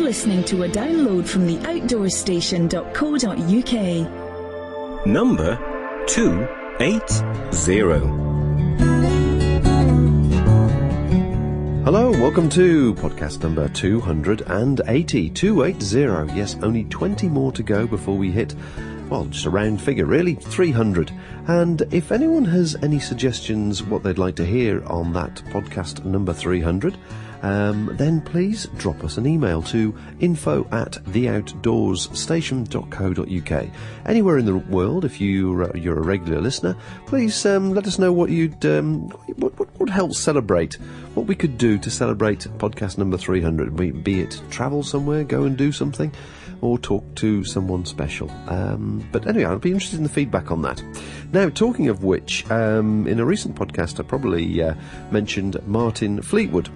listening to a download from the outdoorstation.co.uk. Number 280. Hello, welcome to podcast number 280. 280. Yes, only 20 more to go before we hit, well, just a round figure really, 300. And if anyone has any suggestions what they'd like to hear on that podcast number 300, then please drop us an email to info@theoutdoorstation.co.uk. Anywhere in the world, if you're a regular listener, please let us know what you'd what would help celebrate, what we could do to celebrate podcast number 300. Be it travel somewhere, go and do something, or talk to someone special. But anyway, I'd be interested in the feedback on that. Now, talking of which, in a recent podcast, I probably mentioned Martin Fleetwood.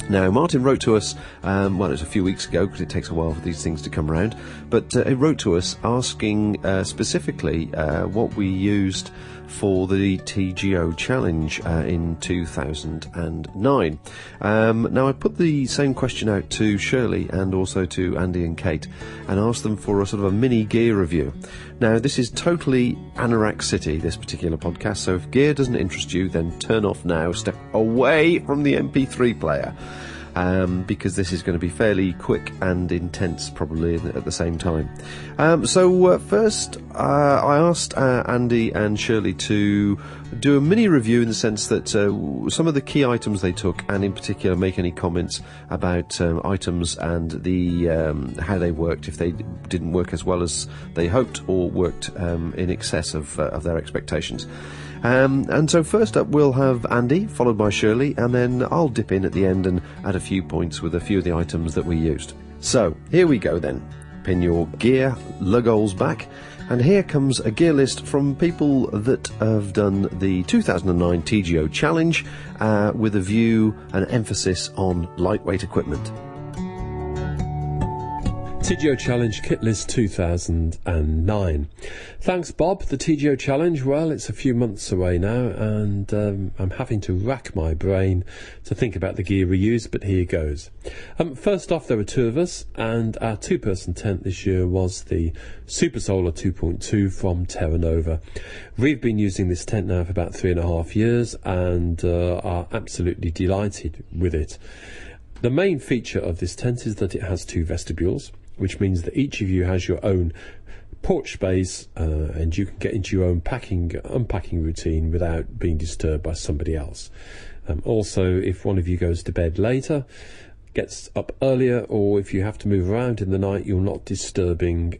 Now, Martin wrote to us, well, it was a few weeks ago, because it takes a while for these things to come around, but he wrote to us asking specifically what we used for the TGO challenge in 2009. Now, I put the same question out to Shirley and also to Andy and Kate and asked them for a sort of a mini gear review. Now, this is totally Anorak City, this particular podcast, so if gear doesn't interest you, then turn off now, step away from the MP3 player. Because this is going to be fairly quick and intense probably at the same time. So first I asked Andy and Shirley to do a mini review in the sense that some of the key items they took, and in particular make any comments about items and the how they worked, if they didn't work as well as they hoped or worked in excess of their expectations. And so first up we'll have Andy, followed by Shirley, and then I'll dip in at the end and add a few points with a few of the items that we used. So, here we go then. Pin your gear luggoles back, and here comes a gear list from people that have done the 2009 TGO Challenge with a view and emphasis on lightweight equipment. TGO Challenge Kit List 2009. Thanks, Bob. The TGO Challenge, well, it's a few months away now, and I'm having to rack my brain to think about the gear we use, but here goes. First off, there were two of us, and our two-person tent this year was the Super Solar 2.2 from Terra. We've been using this tent now for about 3.5 years, and are absolutely delighted with it. The main feature of this tent is that it has two vestibules, which means that each of you has your own porch space, and you can get into your own unpacking routine without being disturbed by somebody else. Also, if one of you goes to bed later, gets up earlier, or if you have to move around in the night, you're not disturbing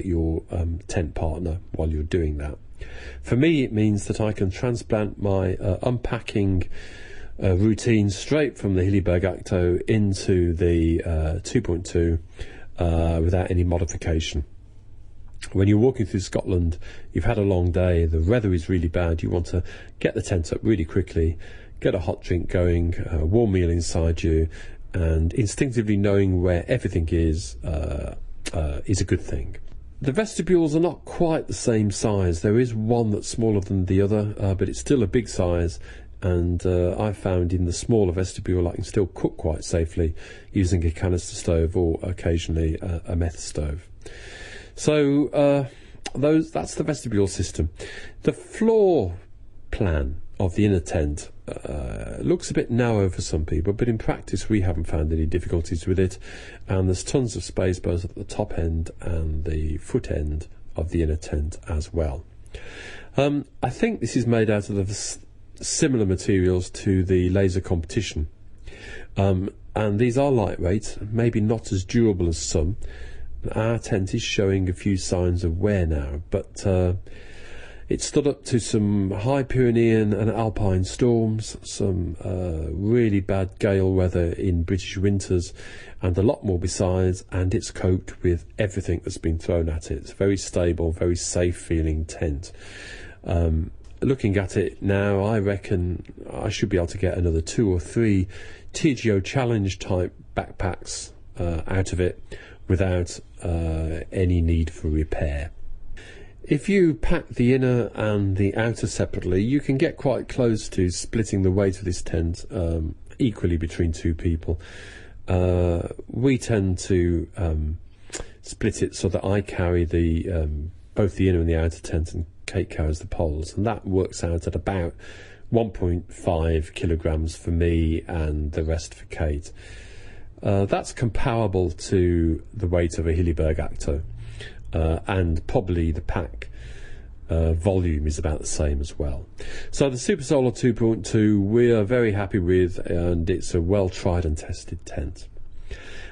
your tent partner while you're doing that. For me, it means that I can transplant my unpacking routine straight from the Hillyberg Acto into the 2.2 without any modification. When you're walking through Scotland, you've had a long day, the weather is really bad, you want to get the tent up really quickly, get a hot drink going, a warm meal inside you, and instinctively knowing where everything is a good thing. The vestibules are not quite the same size. There is one that's smaller than the other, but it's still a big size. And I found in the smaller vestibule I can still cook quite safely using a canister stove or occasionally a meth stove. So that's the vestibule system. The floor plan of the inner tent looks a bit narrow for some people, but in practice we haven't found any difficulties with it, and there's tons of space both at the top end and the foot end of the inner tent as well. I think this is made out of the similar materials to the laser competition, and these are lightweight, maybe not as durable as some. Our tent is showing a few signs of wear now, but it stood up to some high Pyrenean and alpine storms, some really bad gale weather in British winters, and a lot more besides, and it's coped with everything that's been thrown at it. It's a very stable, very safe feeling tent. Looking at it now, I reckon I should be able to get another 2 or 3 TGO Challenge type backpacks out of it without any need for repair. If you pack the inner and the outer separately, you can get quite close to splitting the weight of this tent equally between two people. We tend to split it so that I carry the both the inner and the outer tent, and Kate carries the poles, and that works out at about 1.5 kilograms for me and the rest for Kate. That's comparable to the weight of a Hilliberg Acto, and probably the pack volume is about the same as well. So the Super Solar 2.2 we are very happy with, and it's a well tried and tested tent.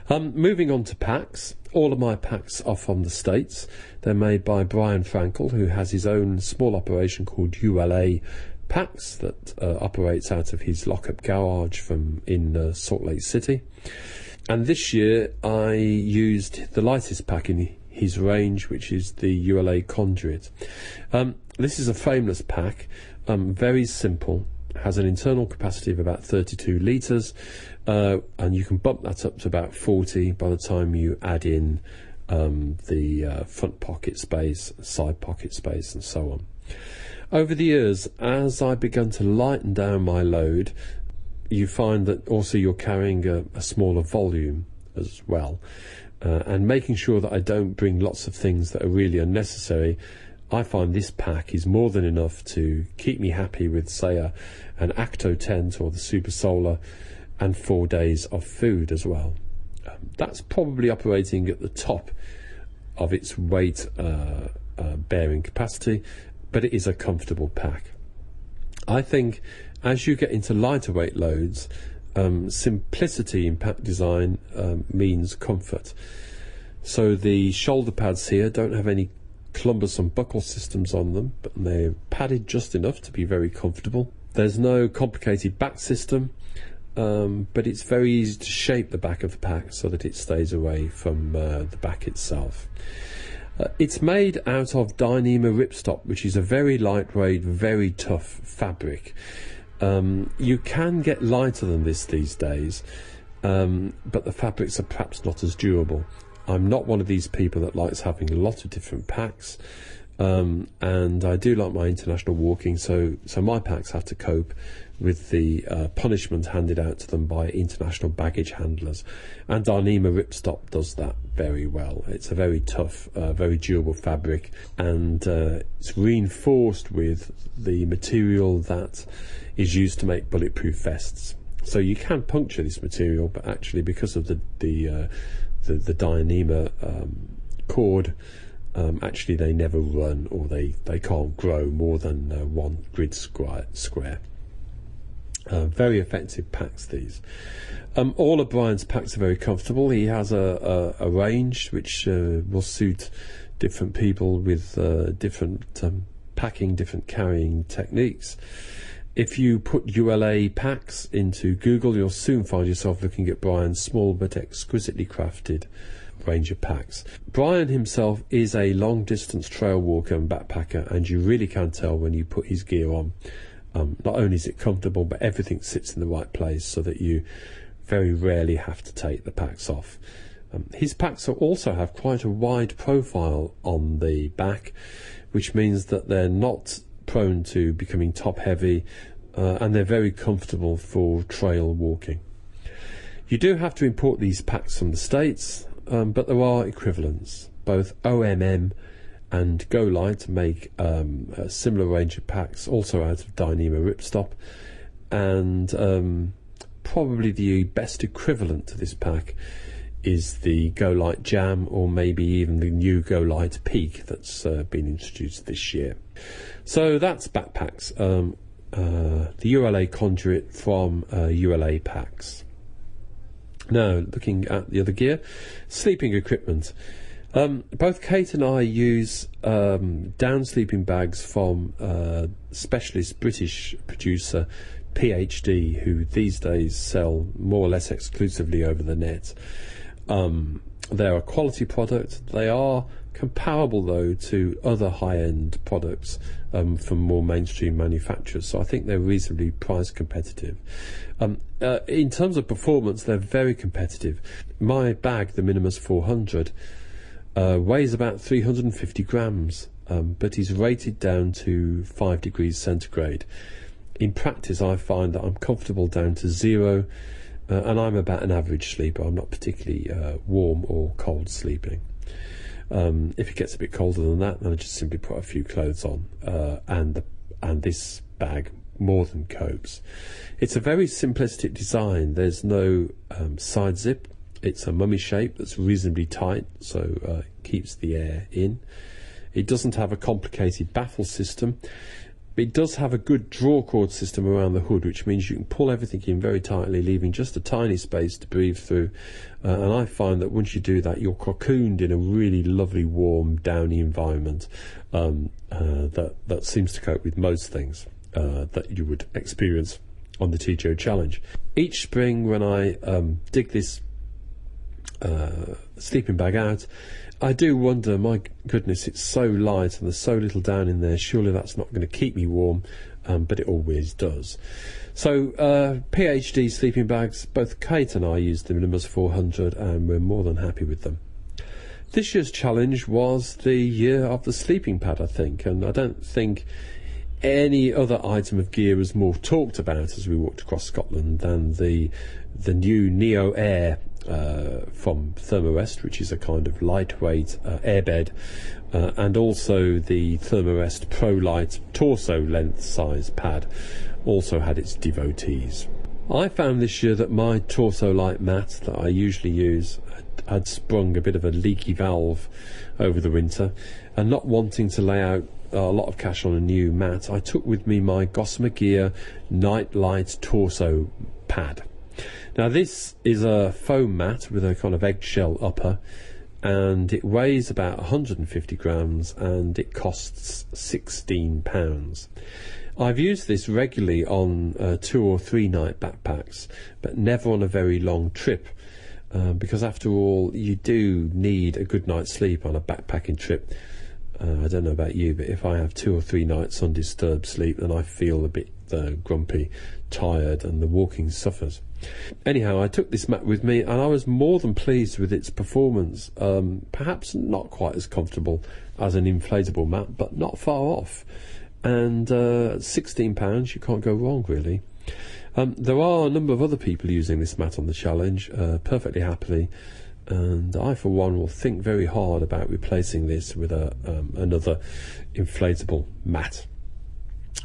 Moving on to packs. All of my packs are from the States. They're made by Brian Frankel, who has his own small operation called ULA Packs that operates out of his lockup garage in Salt Lake City. And this year I used the lightest pack in his range, which is the ULA Conduit. This is a frameless pack, very simple, has an internal capacity of about 32 litres, and you can bump that up to about 40 by the time you add in the front pocket space, side pocket space, and so on. Over the years, as I begun to lighten down my load, you find that also you're carrying a smaller volume as well, and making sure that I don't bring lots of things that are really unnecessary. I find this pack is more than enough to keep me happy with, say, an Acto tent or the Super Solar, and 4 days of food as well. That's probably operating at the top of its weight bearing capacity, but it is a comfortable pack. I think as you get into lighter weight loads, simplicity in pack design means comfort. So the shoulder pads here don't have any cumbersome buckle systems on them, but they're padded just enough to be very comfortable. There's no complicated back system, but it's very easy to shape the back of the pack so that it stays away from the back itself. It's made out of Dyneema ripstop, which is a very lightweight, very tough fabric. You can get lighter than this these days, but the fabrics are perhaps not as durable. I'm not one of these people that likes having a lot of different packs, and I do like my international walking, so my packs have to cope with the punishment handed out to them by international baggage handlers, and Dyneema ripstop does that very well. It's a very tough, very durable fabric, and it's reinforced with the material that is used to make bulletproof vests. So you can puncture this material, but actually because of the Dyneema cord, actually they never run, or they can't grow more than 1 grid square. Very effective packs, these. All of Brian's packs are very comfortable. He has a range which will suit different people with different packing, different carrying techniques. If you put ULA packs into Google, you'll soon find yourself looking at Brian's small but exquisitely crafted range of packs. Brian himself is a long distance trail walker and backpacker, and you really can tell when you put his gear on. Not only is it comfortable, but everything sits in the right place so that you very rarely have to take the packs off. His packs also have quite a wide profile on the back, which means that they're not prone to becoming top heavy, and they're very comfortable for trail walking. You do have to import these packs from the States, but there are equivalents. Both OMM and GoLite make a similar range of packs, also out of Dyneema ripstop, and probably the best equivalent to this pack is the GoLite Jam, or maybe even the new GoLite Peak that's been introduced this year. So that's backpacks, the ULA Conduit from ULA Packs. Now, looking at the other gear, sleeping equipment. Both Kate and I use down sleeping bags from specialist British producer PhD, who these days sell more or less exclusively over the net. They're a quality product. They are comparable, though, to other high-end products from more mainstream manufacturers, so I think they're reasonably price competitive. In terms of performance, they're very competitive. My bag, the Minumus 400, weighs about 350 grams, but is rated down to 5 degrees centigrade. In practice, I find that I'm comfortable down to 0, and I'm about an average sleeper. I'm not particularly warm or cold sleeping. If it gets a bit colder than that, then I just simply put a few clothes on, and this bag more than copes. It's a very simplistic design. There's no side zip. It's a mummy shape that's reasonably tight, so it keeps the air in. It doesn't have a complicated baffle system. It does have a good draw cord system around the hood, which means you can pull everything in very tightly, leaving just a tiny space to breathe through. And I find that once you do that, you're cocooned in a really lovely, warm, downy environment that seems to cope with most things that you would experience on the TGO Challenge. Each spring when I dig this sleeping bag out, I do wonder, my goodness, it's so light and there's so little down in there, surely that's not going to keep me warm, but it always does. So PhD sleeping bags, both Kate and I used the Minumus 400 and we're more than happy with them. This year's challenge was the year of the sleeping pad, I think, and I don't think any other item of gear was more talked about as we walked across Scotland than the new NeoAir from Thermarest, which is a kind of lightweight airbed, and also the Thermarest Pro Lite torso length size pad also had its devotees. I found this year that my torso light mat that I usually use had sprung a bit of a leaky valve over the winter, and not wanting to lay out a lot of cash on a new mat, I took with me my Gossamer Gear Nite Lite torso pad. Now this is a foam mat with a kind of eggshell upper, and it weighs about 150 grams and it costs £16. I've used this regularly on 2 or 3 night backpacks, but never on a very long trip, because after all you do need a good night's sleep on a backpacking trip. I don't know about you, but if I have 2 or 3 nights undisturbed sleep, then I feel a bit grumpy, tired, and the walking suffers. Anyhow, I took this mat with me and I was more than pleased with its performance. Perhaps not quite as comfortable as an inflatable mat, but not far off. And at £16, you can't go wrong, really. There are a number of other people using this mat on the challenge perfectly happily, and I for one will think very hard about replacing this with another inflatable mat.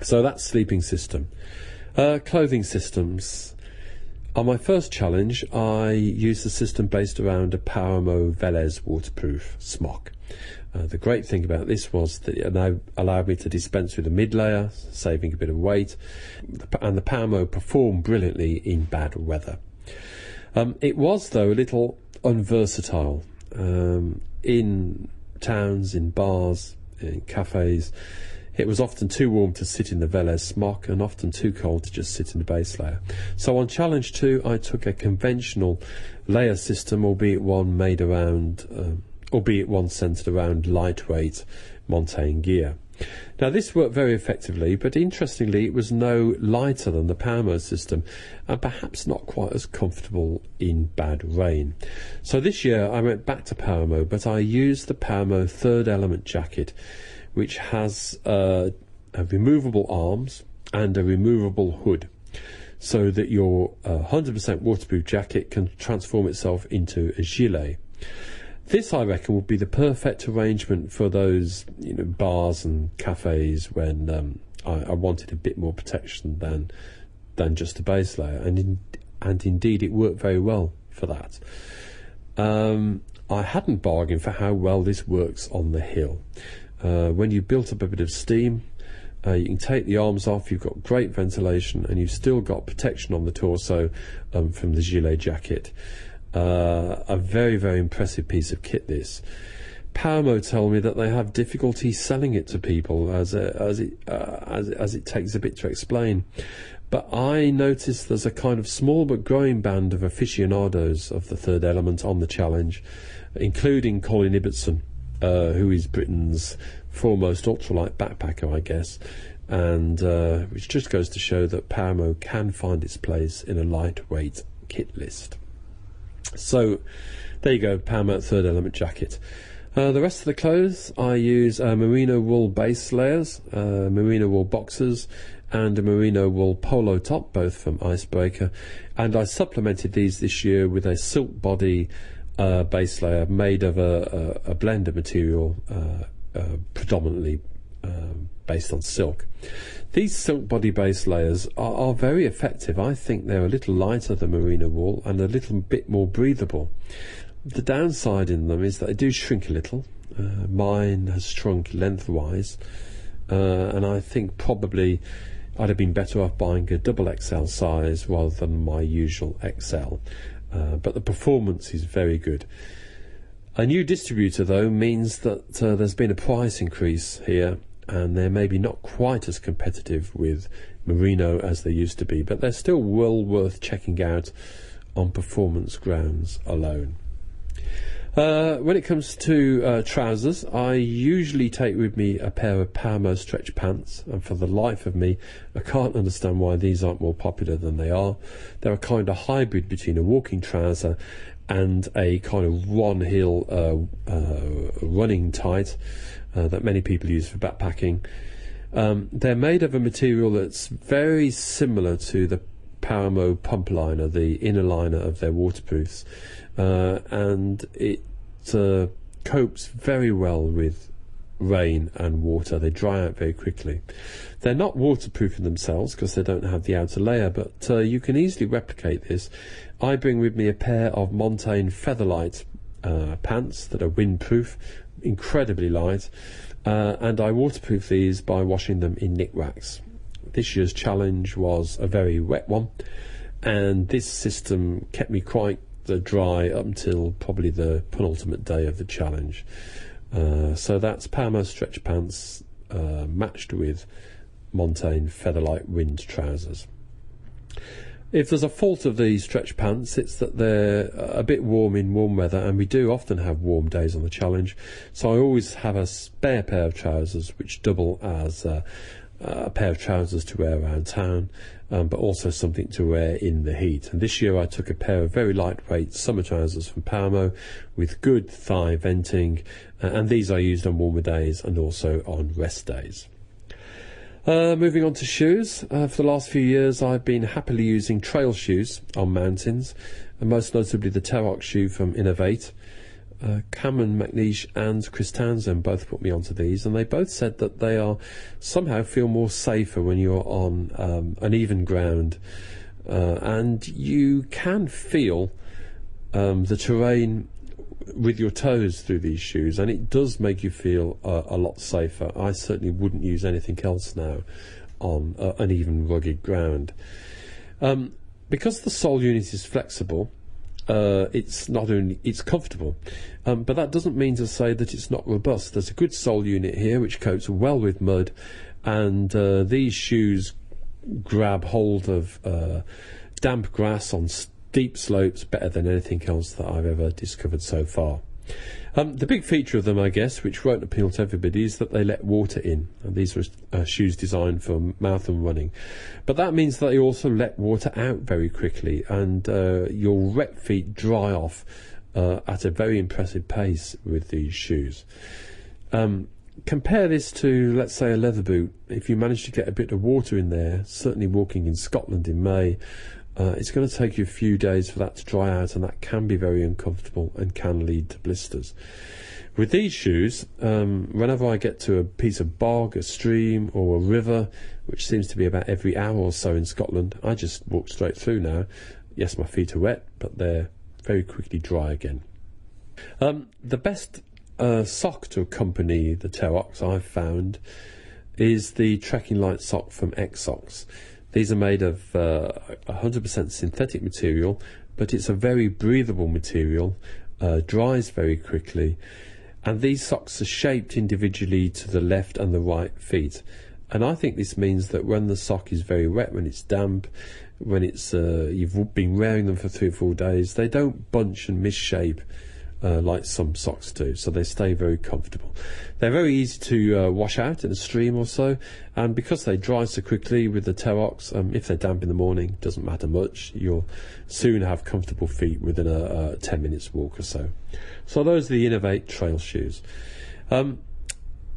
So that's sleeping system. Clothing systems. On my first challenge I used a system based around a Paramo Velez waterproof smock. The great thing about this was that it allowed me to dispense with a mid-layer, saving a bit of weight, and the Paramo performed brilliantly in bad weather. It was, though, a little unversatile. In towns, in bars, in cafes, it was often too warm to sit in the Velez smock and often too cold to just sit in the base layer. So on challenge 2 I took a conventional layer system, albeit one centred around lightweight Montane gear. Now this worked very effectively, but interestingly it was no lighter than the Paramo system and perhaps not quite as comfortable in bad rain. So this year I went back to Paramo, but I used the Paramo third element jacket, which has removable arms and a removable hood, so that your 100% waterproof jacket can transform itself into a gilet. This, I reckon, would be the perfect arrangement for those bars and cafes when I wanted a bit more protection than just a base layer, and indeed it worked very well for that. I hadn't bargained for how well this works on the hill. When you built up a bit of steam, you can take the arms off, you've got great ventilation, and you've still got protection on the torso from the gilet jacket. A very, very impressive piece of kit, this. Paramo tell me that they have difficulty selling it to people as it takes a bit to explain. But I noticed there's a kind of small but growing band of aficionados of the third element on the challenge, including Colin Ibbotson, who is Britain's foremost ultralight backpacker, I guess, and which just goes to show that Paramo can find its place in a lightweight kit list. So there you go, Paramo third element jacket. The rest of the clothes, I use merino wool base layers, merino wool boxers, and a merino wool polo top, both from Icebreaker, and I supplemented these this year with a Silkbody base layer made of a blend of material predominantly based on silk. These Silkbody base layers are very effective. I think they're a little lighter than merino wool and a little bit more breathable. The downside in them is that they do shrink a little. Mine has shrunk lengthwise, and I think probably I'd have been better off buying a double XL size rather than my usual XL. But the performance is very good. A new distributor, though, means that there's been a price increase here, and they're maybe not quite as competitive with merino as they used to be, but they're still well worth checking out on performance grounds alone. When it comes to trousers, I usually take with me a pair of Paramo stretch pants, and for the life of me I can't understand why these aren't more popular than they are. They're a kind of hybrid between a walking trouser and a kind of one-heel running tight that many people use for backpacking. They're made of a material that's very similar to the Paramo pump liner, the inner liner of their waterproofs, and it copes very well with rain and water. They dry out very quickly. They're not waterproof in themselves because they don't have the outer layer, but you can easily replicate this. I bring with me a pair of Montane Featherlite pants that are windproof, incredibly light, and I waterproof these by washing them in knit wax. This year's challenge was a very wet one, and this system kept me quite dry up until probably the penultimate day of the challenge. So that's Paramo stretch pants matched with Montane Featherlite wind trousers. If there's a fault of these stretch pants, it's that they're a bit warm in warm weather, and we do often have warm days on the challenge, so I always have a spare pair of trousers which double as a pair of trousers to wear around town, but also something to wear in the heat. And this year I took a pair of very lightweight summer trousers from Paramo with good thigh venting, and these I used on warmer days and also on rest days. Moving on to shoes. For the last few years I've been happily using trail shoes on mountains, and most notably the Terrocs shoe from Innovate. Cameron McNeish and Chris Townsend both put me onto these, and they both said that they are somehow feel more safer when you're on uneven ground, and you can feel the terrain with your toes through these shoes, and it does make you feel a lot safer. I certainly wouldn't use anything else now on uneven rugged ground. Because the sole unit is flexible, it's comfortable, but that doesn't mean to say that it's not robust. There's a good sole unit here which coats well with mud, and these shoes grab hold of damp grass on steep slopes better than anything else that I've ever discovered so far. The big feature of them, I guess, which won't appeal to everybody, is that they let water in, and these are shoes designed for marathon running. But that means that they also let water out very quickly, and your wet feet dry off at a very impressive pace with these shoes. Compare this to, let's say, a leather boot. If you manage to get a bit of water in there, certainly walking in Scotland in May, it's going to take you a few days for that to dry out, and that can be very uncomfortable and can lead to blisters. With these shoes, whenever I get to a piece of bog, a stream or a river, which seems to be about every hour or so in Scotland, I just walk straight through now. Yes, my feet are wet, but they're very quickly dry again. The best sock to accompany the Terrocs I've found is the trekking light sock from Exos. These are made of 100% synthetic material, but it's a very breathable material, dries very quickly, and these socks are shaped individually to the left and the right feet. And I think this means that when the sock is very wet, when it's damp, when it's you've been wearing them for 3 or 4 days, they don't bunch and misshape like some socks do, so they stay very comfortable. They're very easy to wash out in a stream or so, and because they dry so quickly with the Terrocs, if they're damp in the morning, doesn't matter much. You'll soon have comfortable feet within a 10 minutes walk or so. So those are the Innovate trail shoes.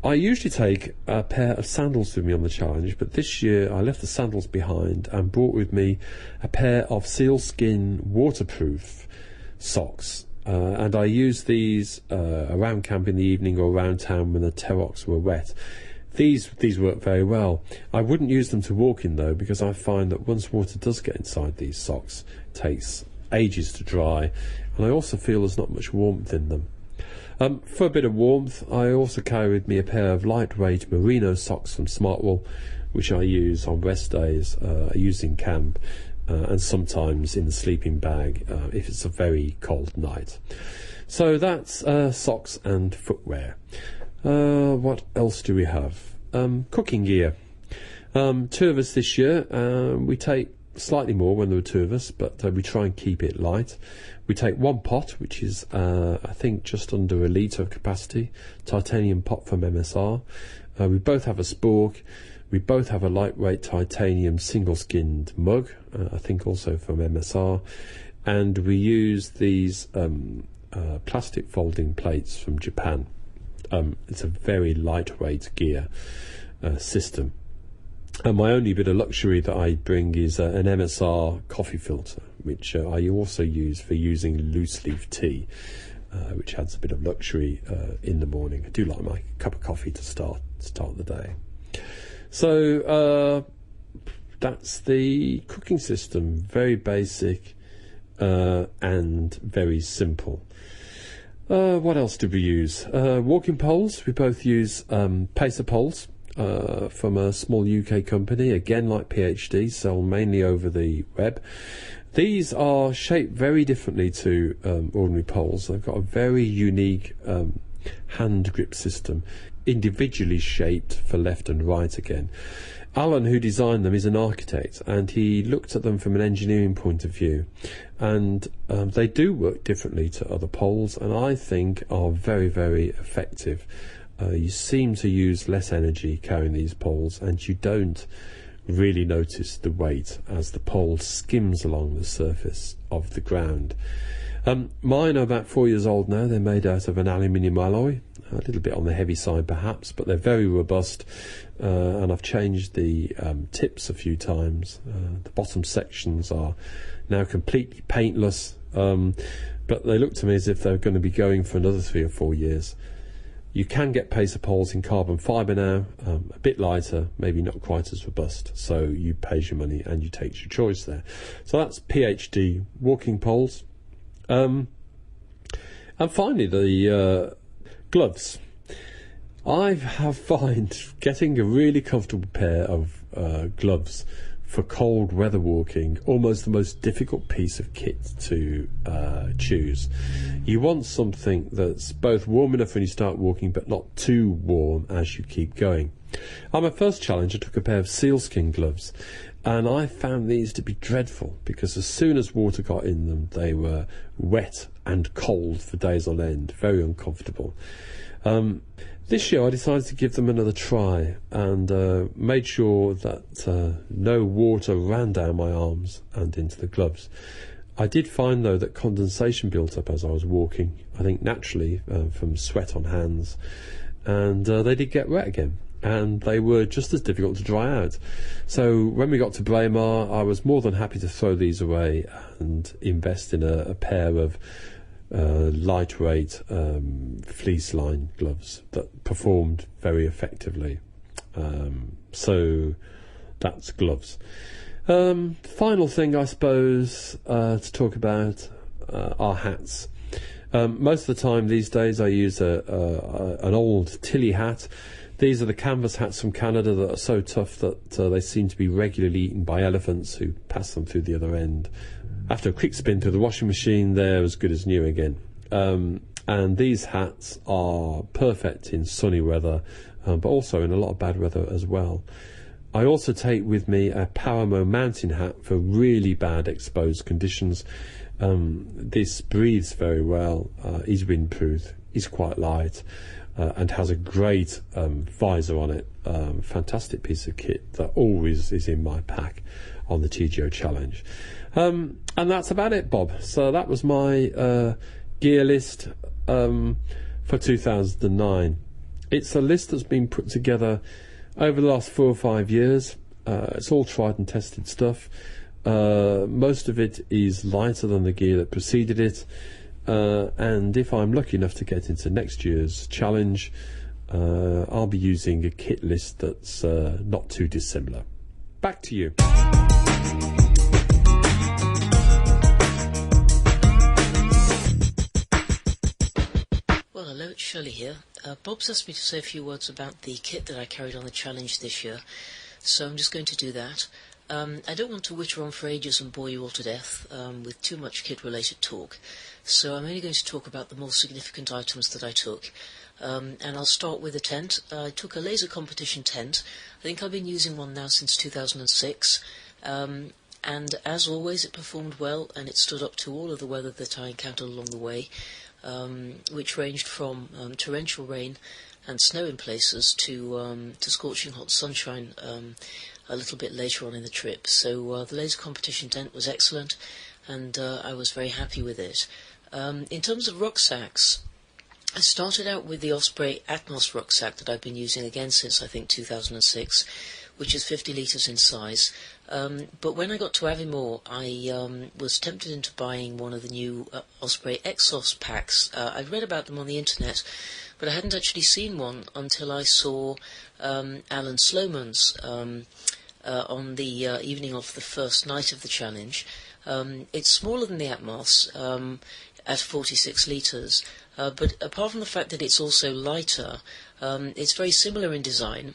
I usually take a pair of sandals with me on the challenge, but this year I left the sandals behind and brought with me a pair of Sealskin waterproof socks. And I use these around camp in the evening or around town when the Terrocs were wet. These work very well. I wouldn't use them to walk in though, because I find that once water does get inside these socks, it takes ages to dry, and I also feel there's not much warmth in them. For a bit of warmth, I also carry with me a pair of lightweight Merino socks from Smartwool, which I use on rest days, I use in camp, and sometimes in the sleeping bag if it's a very cold night. So that's socks and footwear. What else do we have? Cooking gear. 2 of us this year. We take slightly more when there are 2 of us, but we try and keep it light. We take 1 pot, which is I think just under a litre of capacity, titanium pot from MSR. We both have a spork. We both have a lightweight titanium single-skinned mug, I think also from MSR, and we use these plastic folding plates from Japan. It's a very lightweight gear system. And my only bit of luxury that I bring is an MSR coffee filter, which I also use for using loose leaf tea, which adds a bit of luxury in the morning. I do like my cup of coffee to start the day. So that's the cooking system. Very basic and very simple. What else do we use? Walking poles. We both use pacer poles from a small UK company, again like PhD, sell mainly over the web. These are shaped very differently to ordinary poles. They've got a very unique hand grip system, individually shaped for left and right again. Alan, who designed them, is an architect, and he looked at them from an engineering point of view, and they do work differently to other poles, and I think are very, very effective. You seem to use less energy carrying these poles, and you don't really notice the weight as the pole skims along the surface of the ground. Mine are about 4 years old now. They're made out of an aluminium alloy, a little bit on the heavy side perhaps, but they're very robust, and I've changed the tips a few times. The bottom sections are now completely paintless, but they look to me as if they're going to be going for another 3 or 4 years. You can get pacer poles in carbon fibre now, a bit lighter, maybe not quite as robust, so you pay your money and you take your choice there. So that's PhD walking poles. And finally, the gloves. I have found getting a really comfortable pair of gloves for cold weather walking almost the most difficult piece of kit to choose. You want something that's both warm enough when you start walking but not too warm as you keep going. On my first challenge I took a pair of sealskin gloves, and I found these to be dreadful because as soon as water got in them they were wet and cold for days on end, very uncomfortable. This year I decided to give them another try and made sure that no water ran down my arms and into the gloves. I did find though that condensation built up as I was walking, I think naturally from sweat on hands, and they did get wet again, and they were just as difficult to dry out. So when we got to Braemar I was more than happy to throw these away and invest in a pair of lightweight fleece line gloves that performed very effectively. So that's gloves. Final thing I suppose to talk about are hats. Most of the time these days I use an old Tilley hat. These are the canvas hats from Canada that are so tough that they seem to be regularly eaten by elephants who pass them through the other end. After a quick spin through the washing machine, they're as good as new again. And these hats are perfect in sunny weather, but also in a lot of bad weather as well. I also take with me a Paramo mountain hat for really bad exposed conditions. This breathes very well, is windproof, is quite light, and has a great visor on it. Fantastic piece of kit that always is in my pack on the TGO challenge. And that's about it, Bob. So that was my gear list for 2009. It's a list that's been put together over the last 4 or 5 years. It's all tried and tested stuff. Most of it is lighter than the gear that preceded it. And if I'm lucky enough to get into next year's challenge, I'll be using a kit list that's not too dissimilar. Back to you. Well, hello, it's Shirley here. Bob's asked me to say a few words about the kit that I carried on the challenge this year, so I'm just going to do that. I don't want to witter on for ages and bore you all to death with too much kit-related talk, so I'm only going to talk about the more significant items that I took. And I'll start with a tent. I took a laser competition tent. I think I've been using one now since 2006, and as always it performed well, and it stood up to all of the weather that I encountered along the way, which ranged from torrential rain and snow in places to scorching hot sunshine a little bit later on in the trip. So the laser competition tent was excellent, and I was very happy with it. In terms of rucksacks, I started out with the Osprey Atmos rucksack that I've been using again since I think 2006, which is 50 litres in size. But when I got to Avimore, I was tempted into buying one of the new Osprey Exos packs. I'd read about them on the internet, but I hadn't actually seen one until I saw Alan Sloman's on the evening of the first night of the challenge. It's smaller than the Atmos at 46 litres, but apart from the fact that it's also lighter, it's very similar in design.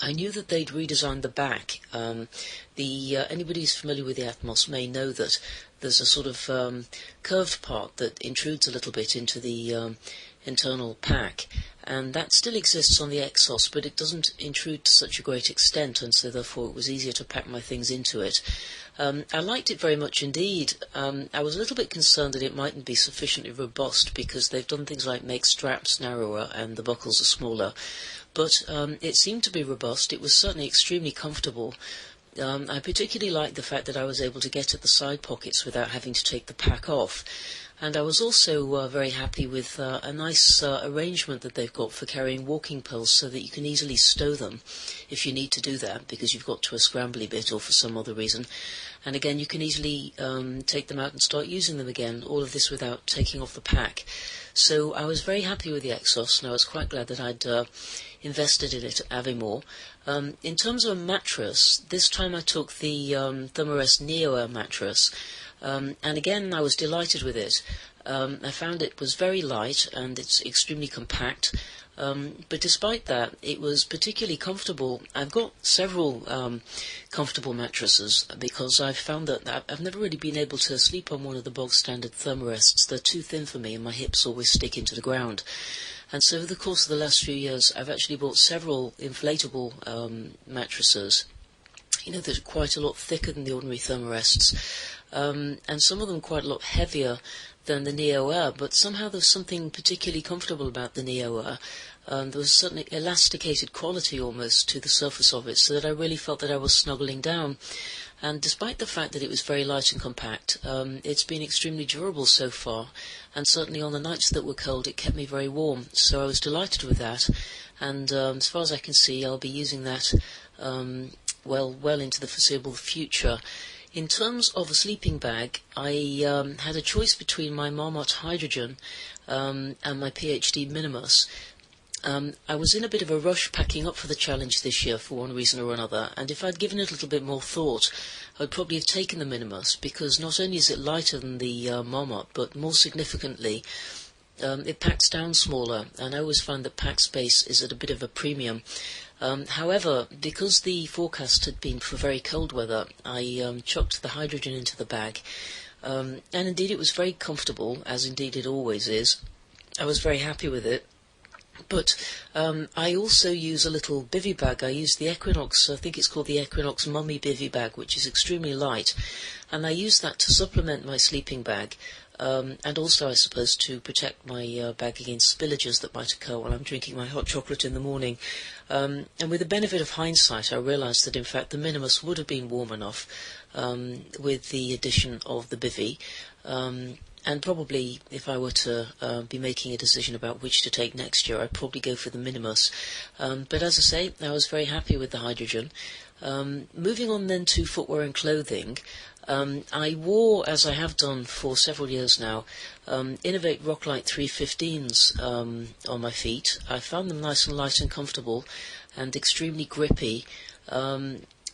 I knew that they'd redesigned the back. Anybody who's familiar with the Atmos may know that there's a sort of curved part that intrudes a little bit into the internal pack, and that still exists on the Exos, but it doesn't intrude to such a great extent, and so therefore it was easier to pack my things into it. I liked it very much indeed. I was a little bit concerned that it mightn't be sufficiently robust, because they've done things like make straps narrower and the buckles are smaller, but it seemed to be robust. It was certainly extremely comfortable. I particularly liked the fact that I was able to get at the side pockets without having to take the pack off. And I was also very happy with a nice arrangement that they've got for carrying walking poles, so that you can easily stow them if you need to do that, because you've got to a scrambly bit or for some other reason. And again, you can easily take them out and start using them again, all of this without taking off the pack. So I was very happy with the Exos, and I was quite glad that I'd invested in it at Avimore. In terms of a mattress, this time I took the Thermarest NeoAir mattress. And again, I was delighted with it. I found it was very light and it's extremely compact. But despite that, it was particularly comfortable. I've got several comfortable mattresses, because I've found that I've never really been able to sleep on one of the bog standard Thermarests. They're too thin for me and my hips always stick into the ground. And so over the course of the last few years, I've actually bought several inflatable mattresses, that are quite a lot thicker than the ordinary Thermarests. And some of them quite a lot heavier than the NeoAir, but somehow there's something particularly comfortable about the NeoAir. There was a certain elasticated quality almost to the surface of it, so that I really felt that I was snuggling down. And despite the fact that it was very light and compact, it's been extremely durable so far, and certainly on the nights that were cold it kept me very warm, so I was delighted with that. And as far as I can see, I'll be using that well into the foreseeable future. In terms of a sleeping bag, I had a choice between my Marmot Hydrogen and my PhD Minumus. I was in a bit of a rush packing up for the challenge this year for one reason or another, and if I'd given it a little bit more thought, I'd probably have taken the Minumus, because not only is it lighter than the Marmot, but more significantly, it packs down smaller, and I always find that pack space is at a bit of a premium. However, because the forecast had been for very cold weather, I chucked the hydrogen into the bag, and indeed it was very comfortable, as indeed it always is. I was very happy with it. But I also use a little bivy bag. I use the Equinox, I think it's called the Equinox Mummy bivy bag, which is extremely light, and I use that to supplement my sleeping bag. And also, I suppose, to protect my bag against spillages that might occur while I'm drinking my hot chocolate in the morning. And with the benefit of hindsight, I realised that, in fact, the Minumus would have been warm enough with the addition of the bivy. and probably if I were to be making a decision about which to take next year, I'd probably go for the Minumus. But as I say, I was very happy with the hydrogen. Moving on then to footwear and clothing, I wore, as I have done for several years now, Innovate Rocklite 315s on my feet. I found them nice and light and comfortable and extremely grippy.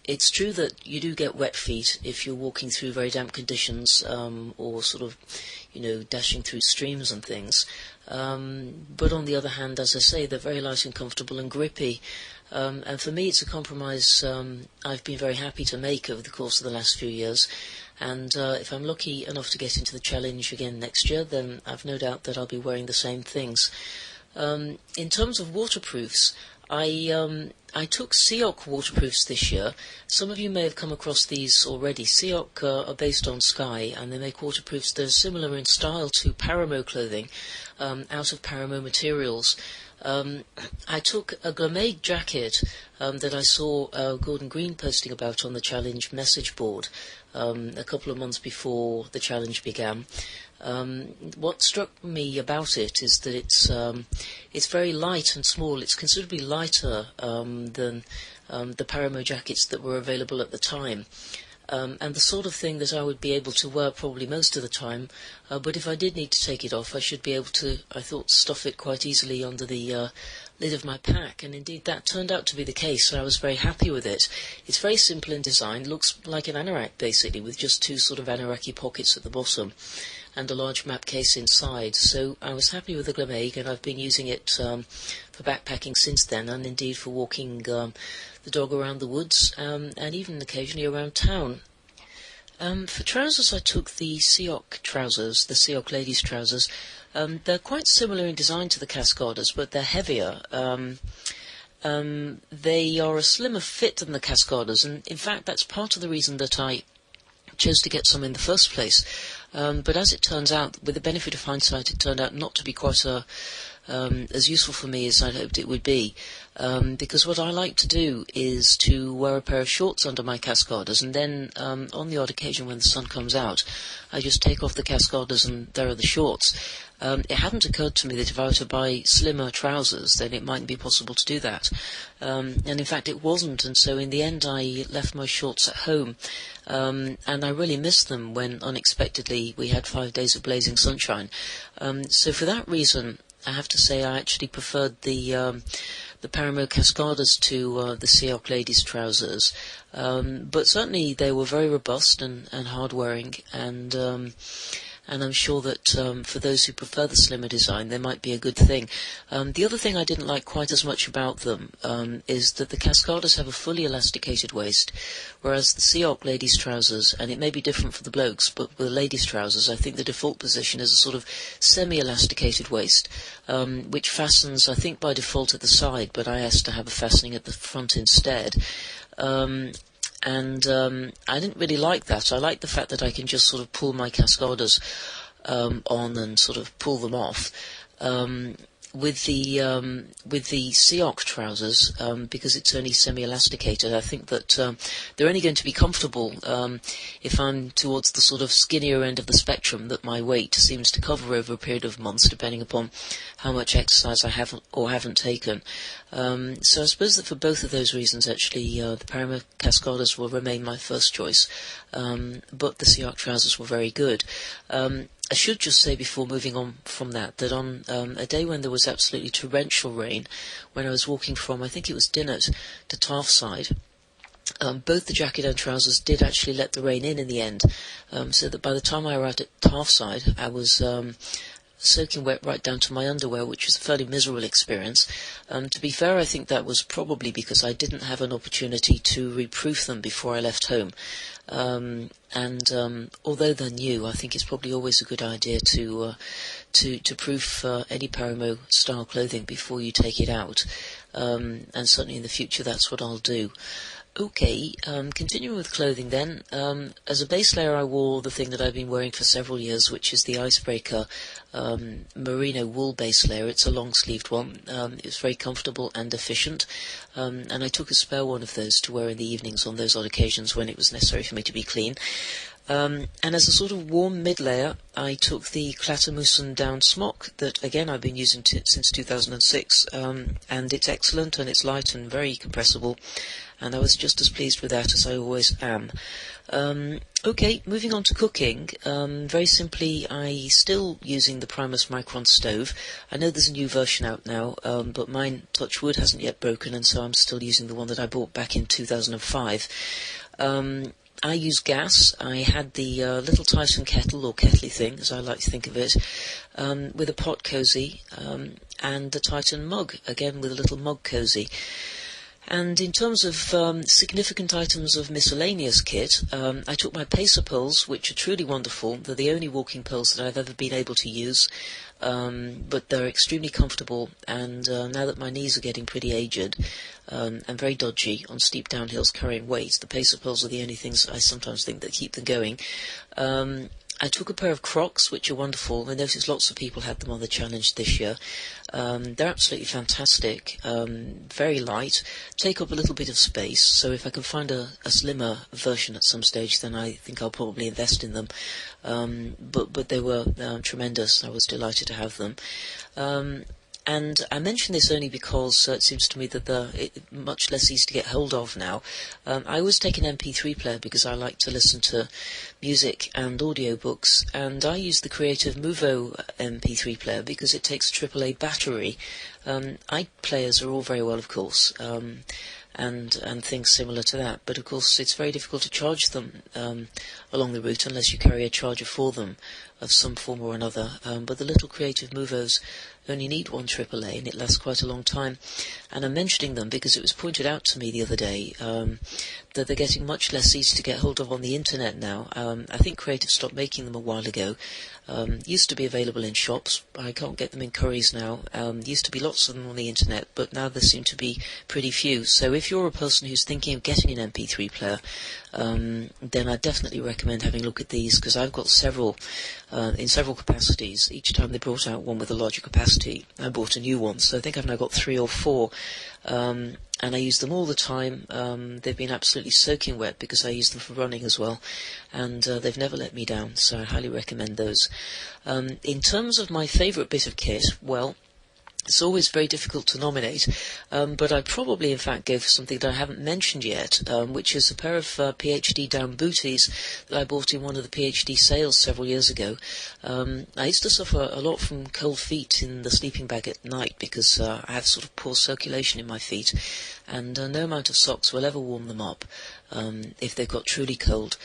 It's true that you do get wet feet if you're walking through very damp conditions, or sort of, dashing through streams and things. But on the other hand, as I say, they're very light and comfortable and grippy. And for me, it's a compromise I've been very happy to make over the course of the last few years. And if I'm lucky enough to get into the challenge again next year, then I've no doubt that I'll be wearing the same things. In terms of waterproofs, I took Cioch waterproofs this year. Some of you may have come across these already. Cioch are based on Sky, and they make waterproofs that are similar in style to Paramo clothing, out of Paramo materials. I took a Gourmet jacket that I saw Gordon Green posting about on the challenge message board a couple of months before the challenge began. What struck me about it is that it's very light and small. It's considerably lighter than the Paramo jackets that were available at the time. And the sort of thing that I would be able to wear probably most of the time, but if I did need to take it off, I should be able to, I thought, stuff it quite easily under the lid of my pack, and indeed that turned out to be the case, and I was very happy with it. It's very simple in design, looks like an anorak basically, with just two sort of anoraki pockets at the bottom, and a large map case inside. So I was happy with the Gourmet, and I've been using it for backpacking since then, and indeed for walking the dog around the woods, and even occasionally around town. For trousers, I took the Cioch trousers, the Cioch ladies' trousers. They're quite similar in design to the Cascaders, but they're heavier. They are a slimmer fit than the Cascaders, and in fact that's part of the reason that I chose to get some in the first place. But as it turns out, with the benefit of hindsight, it turned out not to be quite as useful for me as I'd hoped it would be. Because what I like to do is to wear a pair of shorts under my Cascaders, and then on the odd occasion when the sun comes out, I just take off the Cascaders and there are the shorts. It hadn't occurred to me that if I were to buy slimmer trousers, then it mightn't be possible to do that. And in fact it wasn't, and so in the end I left my shorts at home. And I really missed them when unexpectedly we had 5 days of blazing sunshine. So for that reason, I have to say I actually preferred the Paramo Cascaders to the Cioch ladies' trousers. But certainly they were very robust and hard-wearing, and I'm sure that for those who prefer the slimmer design, they might be a good thing. The other thing I didn't like quite as much about them is that the Cascaders have a fully elasticated waist, whereas the Cioch ladies' trousers, and it may be different for the blokes, but with the ladies' trousers, I think the default position is a sort of semi-elasticated waist, which fastens, I think, by default at the side, but I asked to have a fastening at the front instead. And I didn't really like that. I like the fact that I can just sort of pull my Cascaders on and sort of pull them off. With the Cioch trousers, because it's only semi-elasticated, I think that they're only going to be comfortable if I'm towards the sort of skinnier end of the spectrum that my weight seems to cover over a period of months, depending upon how much exercise I have or haven't taken. So I suppose that for both of those reasons, actually, the Paramo Cascaders will remain my first choice, but the Cioch trousers were very good. I should just say before moving on from that on a day when there was absolutely torrential rain, when I was walking from, I think it was Dinnet to Tarfside, both the jacket and trousers did actually let the rain in the end, so that by the time I arrived at Tarfside, I was soaking wet right down to my underwear, which was a fairly miserable experience. To be fair, I think that was probably because I didn't have an opportunity to reproof them before I left home. Although they're new, I think it's probably always a good idea to proof any Paramo style clothing before you take it out. And certainly in the future, that's what I'll do. Okay, continuing with clothing then. As a base layer, I wore the thing that I've been wearing for several years, which is the Icebreaker Merino wool base layer. It's a long-sleeved one. It's very comfortable and efficient, and I took a spare one of those to wear in the evenings on those odd occasions when it was necessary for me to be clean. And as a sort of warm mid-layer, I took the Klattermusen down Smock that, again, I've been using since 2006, and it's excellent and it's light and very compressible, and I was just as pleased with that as I always am. Okay, moving on to cooking. Very simply, I'm still using the Primus Micron stove. I know there's a new version out now, but mine, touch wood, hasn't yet broken, and so I'm still using the one that I bought back in 2005. I use gas. I had the little Titan kettle, or Kettley thing, as I like to think of it, with a pot Cosy, and the Titan mug, again with a little mug Cosy. And in terms of significant items of miscellaneous kit, I took my pacer poles, which are truly wonderful. They're the only walking poles that I've ever been able to use, but they're extremely comfortable, and now that my knees are getting pretty aged and very dodgy on steep downhills carrying weight, the pacer poles are the only things I sometimes think that keep them going. I took a pair of Crocs, which are wonderful. I noticed lots of people had them on the challenge this year. They're absolutely fantastic, very light, take up a little bit of space, so if I can find a slimmer version at some stage, then I think I'll probably invest in them. But they were tremendous. I was delighted to have them. And I mention this only because it seems to me that they're much less easy to get hold of now. I always take an MP3 player because I like to listen to music and audiobooks, and I use the Creative Movo MP3 player because it takes a AAA battery. iPlayers are all very well, of course, and things similar to that, but of course it's very difficult to charge them along the route unless you carry a charger for them of some form or another. But the little Creative Movos only need one AAA, and it lasts quite a long time. And I'm mentioning them because it was pointed out to me the other day that they're getting much less easy to get hold of on the internet now. I think Creative stopped making them a while ago. Used to be available in shops. I can't get them in curries now. Used to be lots of them on the internet, but now there seem to be pretty few. So if you're a person who's thinking of getting an MP3 player, then I definitely recommend having a look at these, because I've got several in several capacities. Each time they brought out one with a larger capacity, I bought a new one. So I think I've now got 3 or 4. And I use them all the time. They've been absolutely soaking wet because I use them for running as well, and they've never let me down, so I highly recommend those. In terms of my favourite bit of kit, well, it's always very difficult to nominate, but I'd probably in fact go for something that I haven't mentioned yet, which is a pair of PhD down booties that I bought in one of the PhD sales several years ago. I used to suffer a lot from cold feet in the sleeping bag at night because I have sort of poor circulation in my feet, and no amount of socks will ever warm them up if they've got truly cold.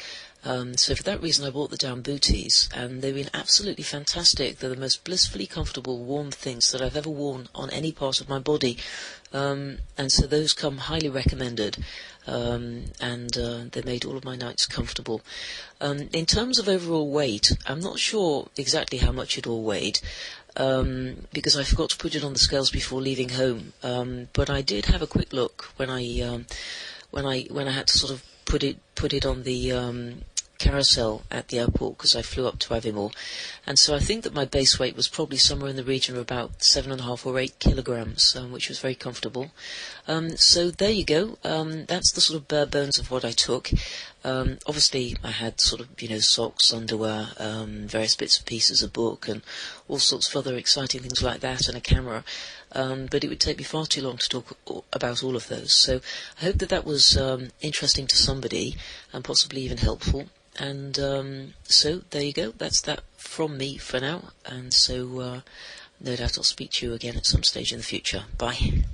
So for that reason I bought the down booties, and they've been absolutely fantastic. They're the most blissfully comfortable, warm things that I've ever worn on any part of my body, and so those come highly recommended, and they made all of my nights comfortable. In terms of overall weight, I'm not sure exactly how much it all weighed, because I forgot to put it on the scales before leaving home, but I did have a quick look when I had to sort of put it on the carousel at the airport, because I flew up to Avimore, and so I think that my base weight was probably somewhere in the region of about 7.5 or 8 kilograms, which was very comfortable. So there you go. That's the sort of bare bones of what I took. Obviously I had sort of, socks, underwear, various bits and pieces, a book, and all sorts of other exciting things like that, and a camera. But it would take me far too long to talk about all of those. So I hope that was interesting to somebody, and possibly even helpful. And so there you go. That's that from me for now. And so no doubt I'll speak to you again at some stage in the future. Bye.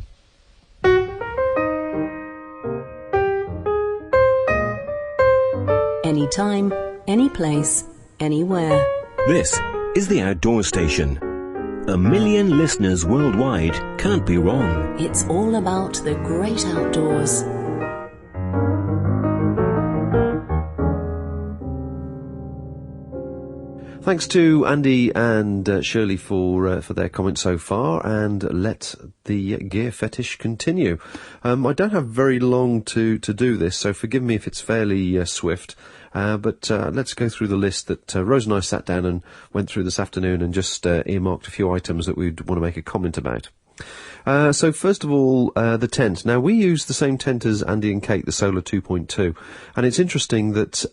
Anytime, any place, anywhere. This is the Outdoor Station. 1 million listeners worldwide can't be wrong. It's all about the great outdoors. Thanks to Andy and Shirley for their comments so far, and let the gear fetish continue. I don't have very long to do this, so forgive me if it's fairly swift. But let's go through the list that Rose and I sat down and went through this afternoon, and just earmarked a few items that we'd want to make a comment about. So first of all, the tent. Now, we use the same tent as Andy and Kate, the Solar 2.2, and it's interesting that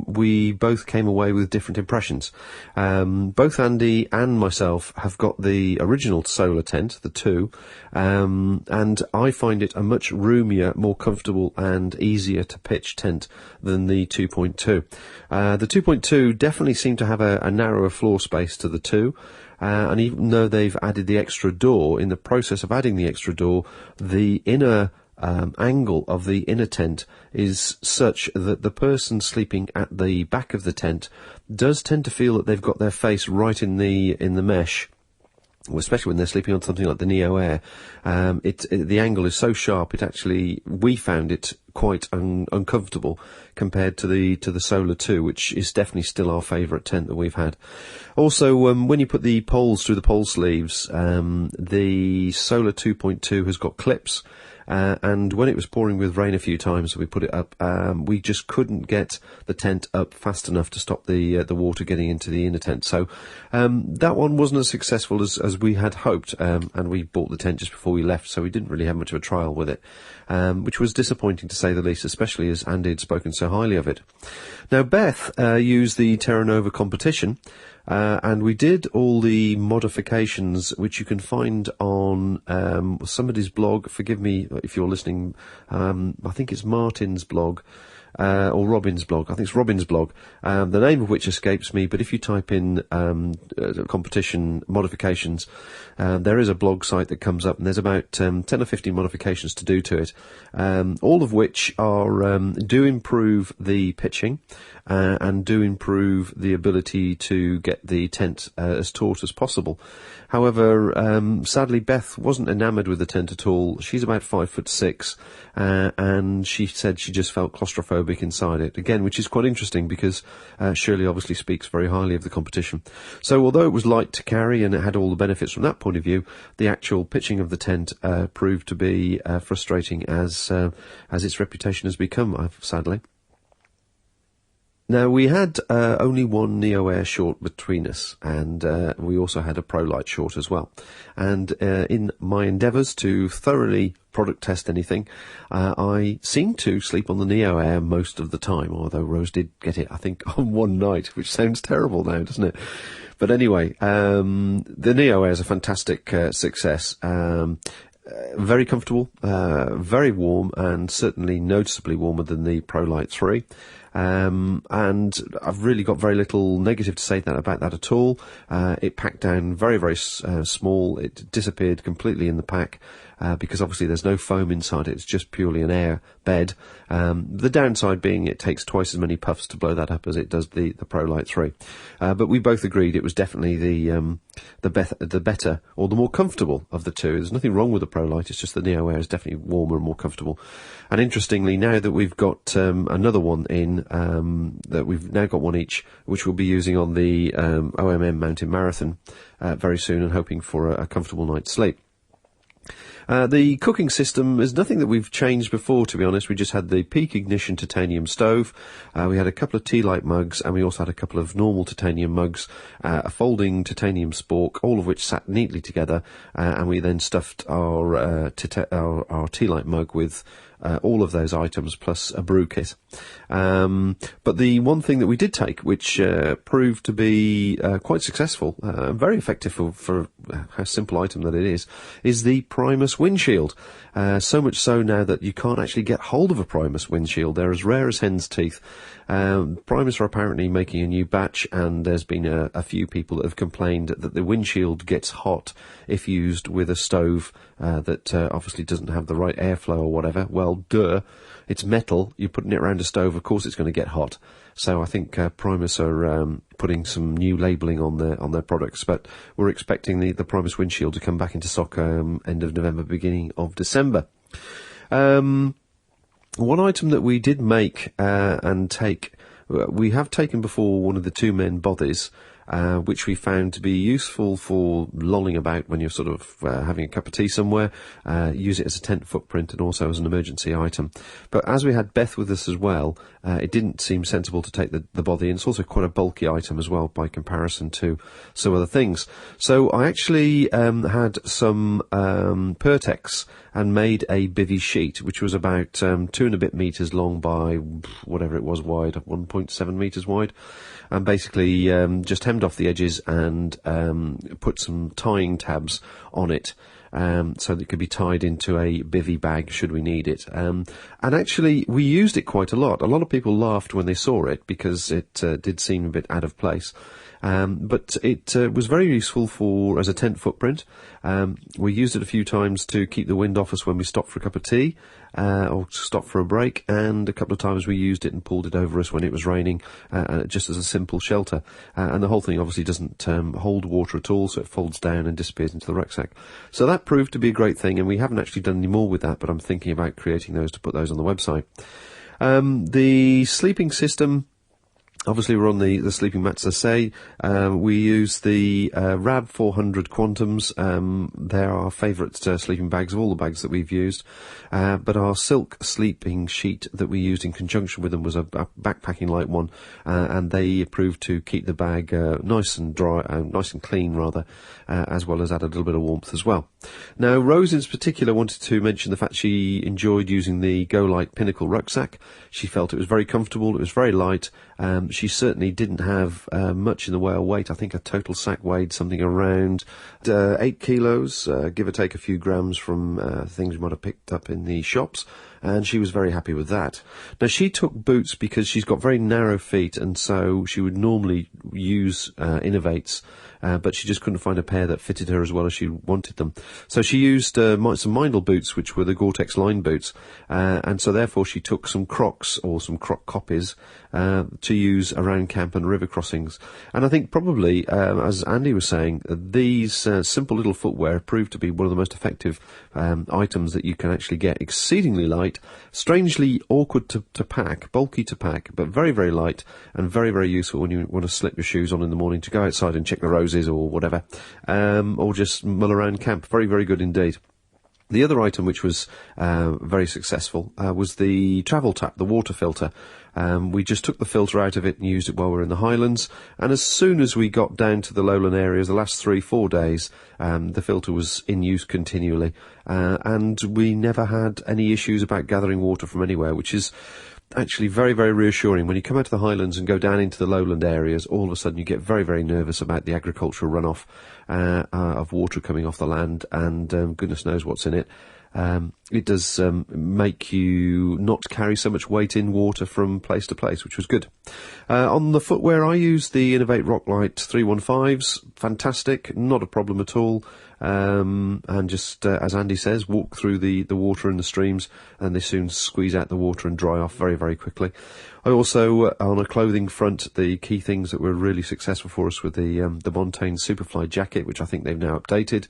we both came away with different impressions. Both Andy and myself have got the original Solar tent, the 2, and I find it a much roomier, more comfortable and easier to pitch tent than the 2.2. The 2.2 definitely seemed to have a narrower floor space to the 2. And even though they've added the extra door, in the process of adding the extra door, the inner angle of the inner tent is such that the person sleeping at the back of the tent does tend to feel that they've got their face right in the mesh. Well, especially when they're sleeping on something like the NeoAir, the angle is so sharp. We found it quite uncomfortable compared to the Solar 2, which is definitely still our favourite tent that we've had. Also, when you put the poles through the pole sleeves, the Solar 2.2 has got clips. And when it was pouring with rain a few times, we put it up. We just couldn't get the tent up fast enough to stop the water getting into the inner tent. So that one wasn't as successful as we had hoped. And we bought the tent just before we left, so we didn't really have much of a trial with it, which was disappointing to say the least, especially as Andy had spoken so highly of it. Now, Beth used the Terra Nova competition. And we did all the modifications, which you can find on somebody's blog. Forgive me if you're listening. I think it's Martin's blog. Or Robin's blog. I think it's Robin's blog, the name of which escapes me, but if you type in competition modifications, there is a blog site that comes up, and there's about 10 or 15 modifications to do to it, all of which are do improve the pitching and do improve the ability to get the tent as taut as possible. However, sadly, Beth wasn't enamoured with the tent at all. She's about 5'6", and she said she just felt claustrophobic inside it. Again, which is quite interesting because Shirley obviously speaks very highly of the competition. So although it was light to carry and it had all the benefits from that point of view, the actual pitching of the tent proved to be frustrating as its reputation has become, sadly. Now, we had only one NeoAir short between us, and we also had a ProLite short as well. And in my endeavours to thoroughly product test anything, I seemed to sleep on the NeoAir most of the time, although Rose did get it, I think, on one night, which sounds terrible now, doesn't it? But anyway, the NeoAir is a fantastic success. Very comfortable, very warm, and certainly noticeably warmer than the ProLite 3. And I've really got very little negative to say about that at all. It packed down very, very small. It disappeared completely in the pack, because obviously there's no foam inside it. It's just purely an air bed. The downside being it takes twice as many puffs to blow that up as it does the ProLite 3. But we both agreed it was definitely the better or the more comfortable of the two. There's nothing wrong with the ProLite. It's just the NeoAir is definitely warmer and more comfortable. And interestingly, now that we've got another one in, that we've now got one each, which we'll be using on the OMM Mountain Marathon very soon, and hoping for a comfortable night's sleep. The cooking system is nothing that we've changed before, to be honest. We just had the Peak Ignition titanium stove. We had a couple of Tilley mugs, and we also had a couple of normal titanium mugs, a folding titanium spork, all of which sat neatly together, and we then stuffed our Tilley mug with all of those items plus a brew kit. But the one thing that we did take, which proved to be quite successful, very effective for a simple item that it is the Primus windshield. So much so now that you can't actually get hold of a Primus windshield. They're as rare as hen's teeth. Primus are apparently making a new batch, and there's been a few people that have complained that the windshield gets hot if used with a stove that obviously doesn't have the right airflow or whatever. Well, duh. It's metal. You're putting it around a stove. Of course it's going to get hot. So I think Primus are putting some new labelling on their products. But we're expecting the Primus windshield to come back into stock end of November, beginning of December. One item that we did make and take, we have taken before one of the two men bothies, which we found to be useful for lolling about when you're sort of having a cup of tea somewhere. Use it as a tent footprint and also as an emergency item. But as we had Beth with us as well, it didn't seem sensible to take the body in. It's also quite a bulky item as well by comparison to some other things. So I actually had some Pertex and made a Bivi sheet, which was about 2 and a bit metres long by whatever it was wide, 1.7 metres wide, and basically just hemmed off the edges and put some tying tabs on it. So that it could be tied into a bivvy bag should we need it. And actually, we used it quite a lot. A lot of people laughed when they saw it because it did seem a bit out of place. But it was very useful as a tent footprint. We used it a few times to keep the wind off us when we stopped for a cup of tea, or stopped for a break, and a couple of times we used it and pulled it over us when it was raining, just as a simple shelter. And the whole thing obviously doesn't hold water at all, so it folds down and disappears into the rucksack. So that proved to be a great thing, and we haven't actually done any more with that, but I'm thinking about creating those to put those on the website. The sleeping system, obviously we're on the sleeping mats, as I say. We use the RAB 400 Quantums. They're our favourite sleeping bags of all the bags that we've used. But our silk sleeping sheet that we used in conjunction with them was a backpacking light one, and they proved to keep the bag nice and dry, nice and clean rather, as well as add a little bit of warmth as well. Now, Rose in particular wanted to mention the fact she enjoyed using the Go Lite Pinnacle rucksack. She felt it was very comfortable, it was very light. She certainly didn't have much in the way of weight. I think her total sack weighed something around 8 kilos, give or take a few grams from things we might have picked up in the shops, and she was very happy with that. Now, she took boots because she's got very narrow feet, and so she would normally use Innovates, but she just couldn't find a pair that fitted her as well as she wanted them. So she used some Mindel boots, which were the Gore-Tex line boots, and so therefore she took some Crocs, or some Croc copies, to use around camp and river crossings. And I think probably, as Andy was saying, these simple little footwear proved to be one of the most effective items that you can actually get. Exceedingly light, strangely awkward to pack, bulky to pack, but very, very light and very, very useful when you want to slip your shoes on in the morning to go outside and check the roses or whatever, or just mull around camp. Very, very good indeed. The other item which was very successful was the travel tap, the water filter. We just took the filter out of it and used it while we were in the Highlands, and as soon as we got down to the lowland areas, the last 3-4 days, the filter was in use continually, and we never had any issues about gathering water from anywhere, which is actually very, very reassuring. When you come out of the Highlands and go down into the lowland areas, all of a sudden you get very, very nervous about the agricultural runoff of water coming off the land, and goodness knows what's in it. It does make you not carry so much weight in water from place to place, which was good. On the footwear, I used the Innovate Rocklite 315s. Fantastic, not a problem at all. And just, as Andy says, walk through the water and the streams, and they soon squeeze out the water and dry off very, very quickly. I also, on a clothing front, the key things that were really successful for us were the Montane Superfly jacket, which I think they've now updated,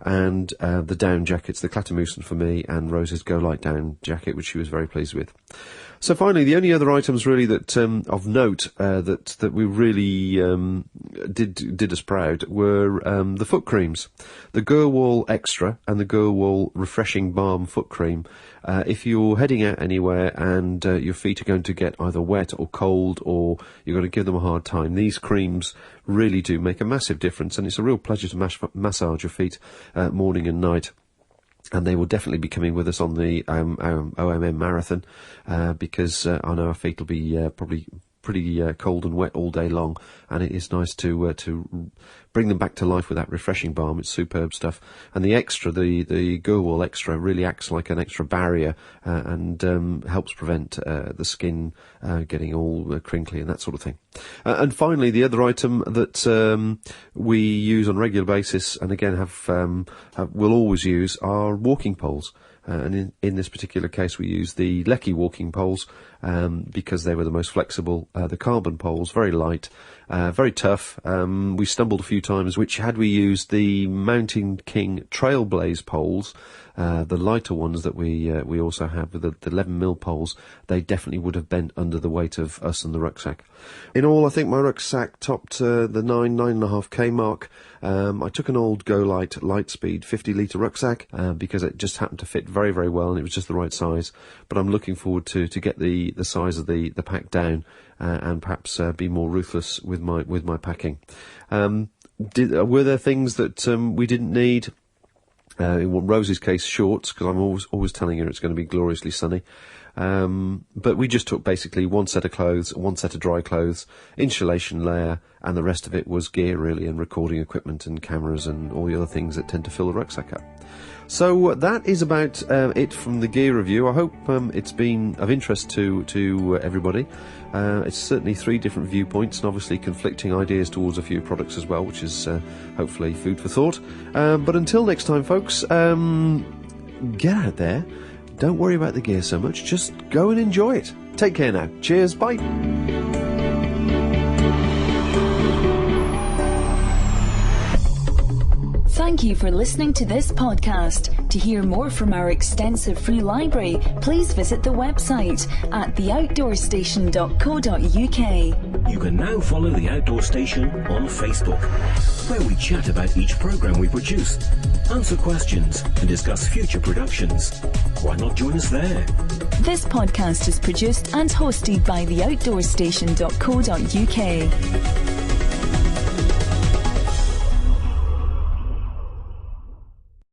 and the down jackets, the Klattermusen for me, and Rose's Go Light down jacket, which she was very pleased with. So finally, the only other items really that of note that we really did us proud were the foot creams, the Gurwall Extra and the Gurwall Refreshing Balm foot cream. If you're heading out anywhere and your feet are going to get either wet or cold, or you're going to give them a hard time, these creams really do make a massive difference, and it's a real pleasure to massage your feet morning and night. And they will definitely be coming with us on the OMM marathon, because I know our feet will be probably pretty cold and wet all day long, and it is nice to bring them back to life with that refreshing balm. It's superb stuff. And the extra, the Gurwall Extra, really acts like an extra barrier and helps prevent the skin getting all crinkly and that sort of thing. And finally, the other item that we use on a regular basis, and again will always use, are walking poles. And in this particular case, we use the Lecky walking poles, because they were the most flexible. The carbon poles, very light, very tough. We stumbled a few times, which had we used the Mountain King Trailblaze poles, the lighter ones that we also have with the 11mm poles, they definitely would have bent under the weight of us and the rucksack. In all, I think my rucksack topped the 9.5k mark. I took an old Go Lite Lightspeed 50-litre rucksack because it just happened to fit very, very well, and it was just the right size. But I'm looking forward to get the size of the pack down and perhaps be more ruthless with my packing. Were there things that we didn't need? In Rose's case, shorts, because I'm always telling her it's going to be gloriously sunny. But we just took basically one set of clothes, one set of dry clothes, insulation layer, and the rest of it was gear really, and recording equipment and cameras and all the other things that tend to fill the rucksack up. So that is about it from the gear review. I hope it's been of interest to everybody. It's certainly 3 different viewpoints and obviously conflicting ideas towards a few products as well, which is hopefully food for thought. But until next time, folks, get out there. Don't worry about the gear so much. Just go and enjoy it. Take care now. Cheers. Bye. Thank you for listening to this podcast. To hear more from our extensive free library, please visit the website at theoutdoorstation.co.uk. You can now follow The Outdoor Station on Facebook, where we chat about each programme we produce, answer questions and discuss future productions. Why not join us there? This podcast is produced and hosted by theoutdoorstation.co.uk.